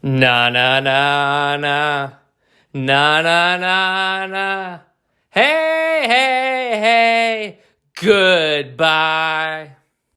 Na na na na. Na na na na. Hey, hey, hey. Goodbye.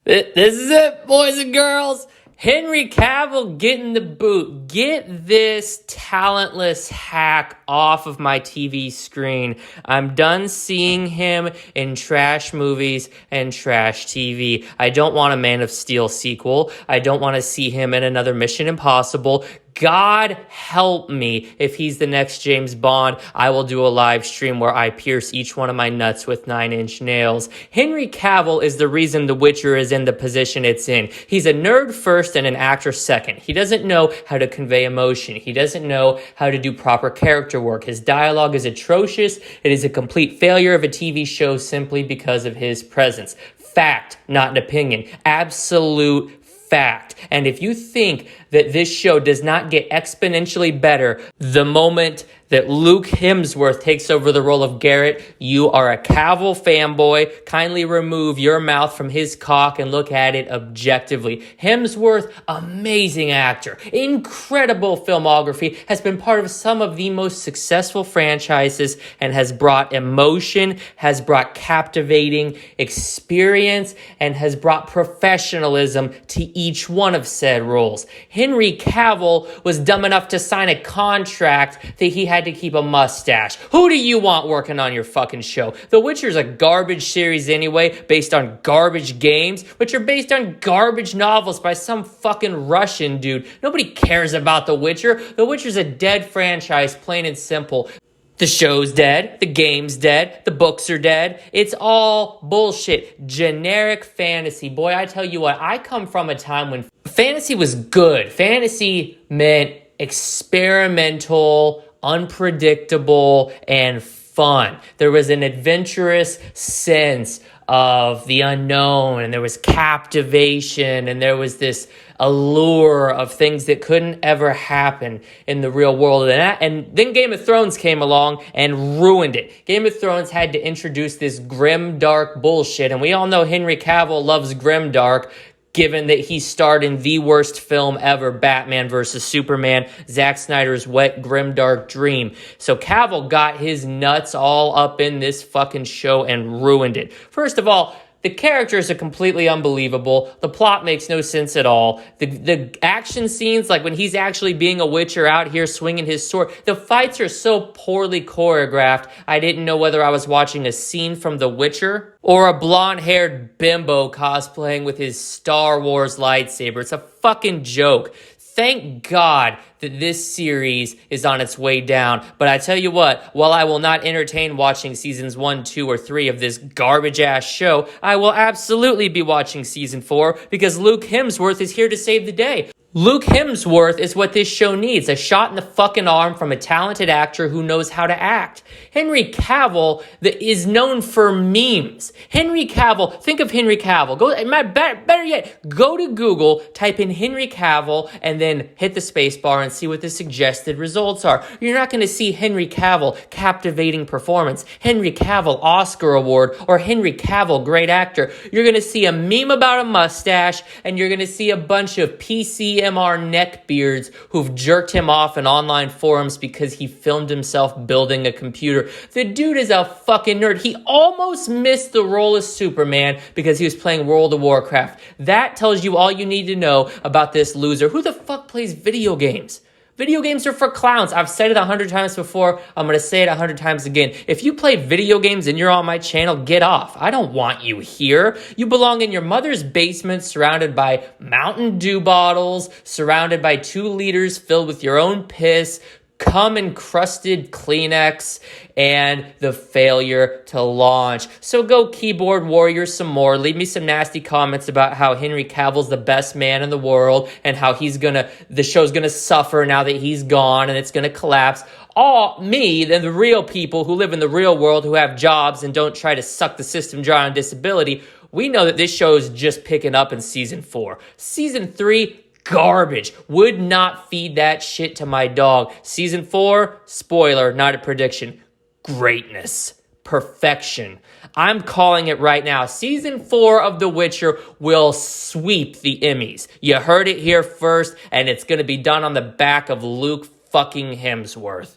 This is it, boys and girls. Henry Cavill getting the boot. Get this talentless hack off of my TV screen. I'm done seeing him in trash movies and trash TV. I don't want a Man of Steel sequel. I don't want to see him in another Mission Impossible. God help me if he's the next James Bond. I will do a live stream where I pierce each one of my nuts with 9-inch nails. Henry Cavill is the reason The Witcher is in the position it's in. He's a nerd first and an actor second. He doesn't know how to convey emotion. He doesn't know how to do proper character work. His dialogue is atrocious. It is a complete failure of a TV show simply because of his presence. Fact, not an opinion. Absolute fact. And if you think that this show does not get exponentially better the moment that Luke Hemsworth takes over the role of Garrett, you are a Cavill fanboy. Kindly remove your mouth from his cock and look at it objectively. Hemsworth, amazing actor, incredible filmography, has been part of some of the most successful franchises and has brought emotion, has brought captivating experience, and has brought professionalism to each one of said roles. Henry Cavill was dumb enough to sign a contract that he had to keep a mustache. Who do you want working on your fucking show? The Witcher's a garbage series anyway, based on garbage games, which are based on garbage novels by some fucking Russian dude. Nobody cares about The Witcher. The Witcher's a dead franchise, plain and simple. The show's dead, the game's dead, the books are dead. It's all bullshit. Generic fantasy. Boy, I tell you what, I come from a time when fantasy was good. Fantasy meant experimental, unpredictable, and fun. There was an adventurous sense of the unknown, and there was captivation, and there was this allure of things that couldn't ever happen in the real world. And then Game of Thrones came along and ruined it. Game of Thrones had to introduce this grim, dark bullshit, and we all know Henry Cavill loves grim, dark, given that he starred in the worst film ever, Batman vs. Superman, Zack Snyder's wet, grimdark dream. So Cavill got his nuts all up in this fucking show and ruined it. First of all, the characters are completely unbelievable. The plot makes no sense at all. The action scenes, like when he's actually being a Witcher out here swinging his sword, the fights are so poorly choreographed, I didn't know whether I was watching a scene from The Witcher or a blonde-haired bimbo cosplaying with his Star Wars lightsaber. It's a fucking joke. Thank God that this series is on its way down. But I tell you what, while I will not entertain watching seasons 1, 2, or 3 of this garbage-ass show, I will absolutely be watching season 4 because Luke Hemsworth is here to save the day. Luke Hemsworth is what this show needs, a shot in the fucking arm from a talented actor who knows how to act. Henry Cavill is known for memes. Henry Cavill, think of Henry Cavill. Better yet, go to Google, type in Henry Cavill, and then hit the space bar and see what the suggested results are. You're not going to see Henry Cavill, captivating performance, Henry Cavill, Oscar award, or Henry Cavill, great actor. You're going to see a meme about a mustache, and you're going to see a bunch of PCMR neckbeards who've jerked him off in online forums because he filmed himself building a computer. The dude is a fucking nerd. He almost missed the role of Superman because he was playing World of Warcraft. That tells you all you need to know about this loser. Who the fuck plays video games? Video games are for clowns. I've said it 100 times before. I'm going to say it 100 times again. If you play video games and you're on my channel, get off. I don't want you here. You belong in your mother's basement surrounded by Mountain Dew bottles, surrounded by 2 liters filled with your own piss, cum-encrusted Kleenex, and the failure to launch. So go keyboard warrior some more. Leave me some nasty comments about how Henry Cavill's the best man in the world and how the show's gonna suffer now that he's gone and it's gonna collapse. All me, then the real people who live in the real world, who have jobs and don't try to suck the system dry on disability, we know that this show is just picking up in season 4. Season 3, garbage. Would not feed that shit to my dog. Season 4, spoiler, not a prediction, greatness. perfection. I'm calling it right now. Season 4 of The Witcher will sweep the Emmys. You heard it here first, and it's going to be done on the back of Luke fucking Hemsworth.